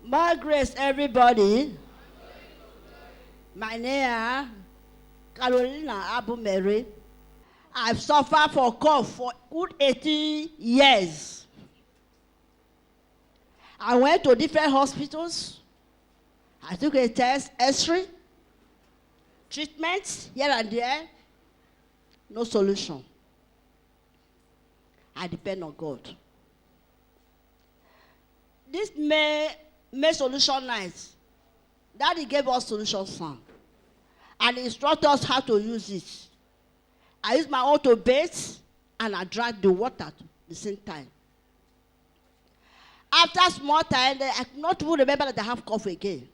More grace, everybody. My name is Carolina Abu Mary. I've suffered for cough for good 18 years. I went to different hospitals. I took a test, X-ray, treatments here and there. No solution. I depend on God. This May solution night, Daddy gave us solution song and instructed us how to use it. I used my own to bathe and I drank the water at the same time. After a small time, I could not even remember that I have cough again.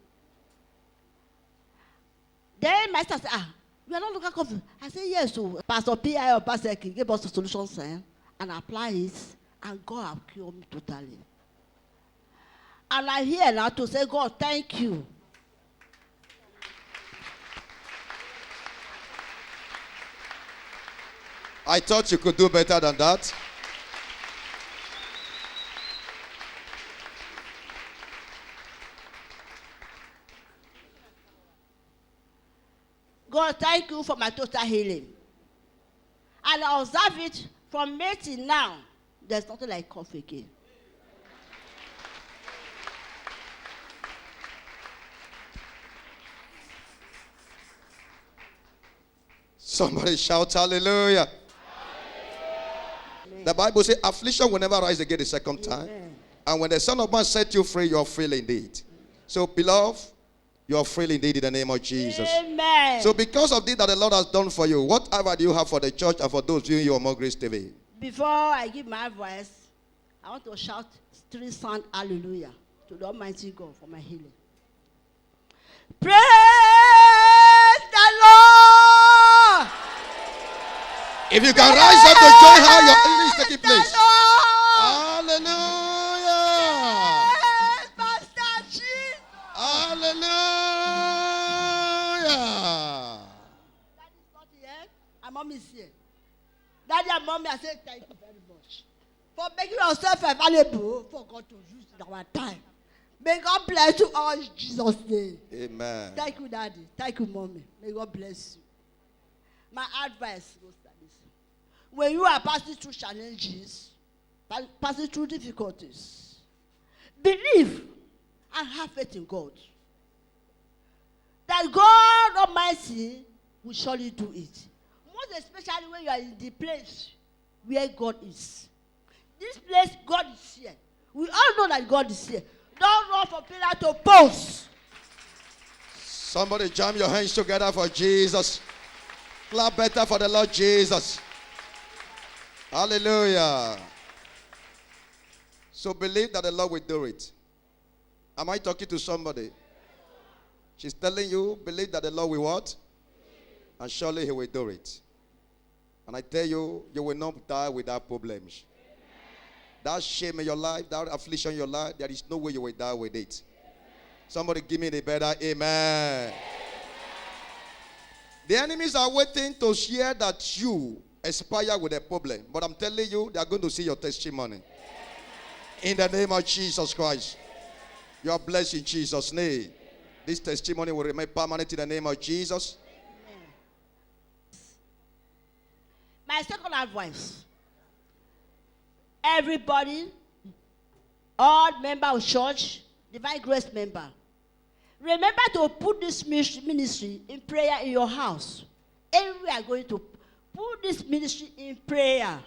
Then my sister said, you are not looking at cough. I said, yes. So Pastor P.I. or Pastor King gave us the solution sign and applied it, and God have cured me totally. And I'm here now to say, God, thank you. I thought you could do better than that. God, thank you for my total healing. And I observe it from May till now. There's nothing like cough again. Somebody shout hallelujah. The Bible says affliction will never rise again the second time. Amen. And when the Son of Man set you free, you are free indeed. So, beloved, you are free indeed in the name of Jesus. Amen. So because of this that the Lord has done for you, whatever do you have for the church and for those viewing you on More Grace TV? Before I give my advice, I want to shout 3 sound hallelujah to the Almighty God for my healing. Praise the Lord! If you can rise up to join her, your healing is taking place. Hallelujah! Praise Pastor Jesus! Hallelujah! Daddy's not here, and Mom is here. Daddy and Mommy, I say thank you very much for making yourself available for God to use in our time. May God bless you all in Jesus' name. Amen. Thank you, Daddy. Thank you, Mommy. May God bless you. My advice goes like this. When you are passing through challenges, passing through difficulties, believe and have faith in God. That God Almighty will surely do it. Most especially when you are in the place where God is. This place, God is here. We all know that God is here. Don't run from pillar to post. Somebody jam your hands together for Jesus. Clap better for the Lord Jesus. Hallelujah. So believe that the Lord will do it. Am I talking to somebody? She's telling you, believe that the Lord will what? And surely he will do it. And I tell you, you will not die without problems. That shame in your life, that affliction in your life, there is no way you will die with it. Somebody give me the better amen. The enemies are waiting to hear that you expire with a problem. But I'm telling you, they are going to see your testimony. In the name of Jesus Christ. You are blessed in Jesus' name. This testimony will remain permanent in the name of Jesus. My second advice. Everybody, all members of church, Divine Grace member, remember to put this ministry in prayer in your house. Everywhere we are going to put this ministry in prayer.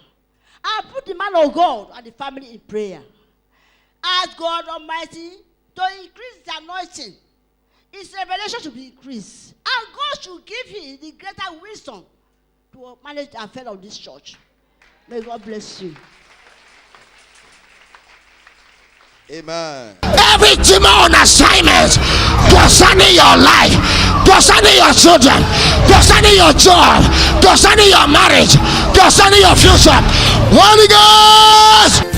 And put the man of God and the family in prayer. Ask God Almighty to increase the anointing. His revelation should be increased. And God should give him the greater wisdom to manage the affairs of this church. May God bless you. Amen. Every demon on assignment concerning your life, concerning your children, concerning your job, concerning your marriage, concerning your future, Holy Ghost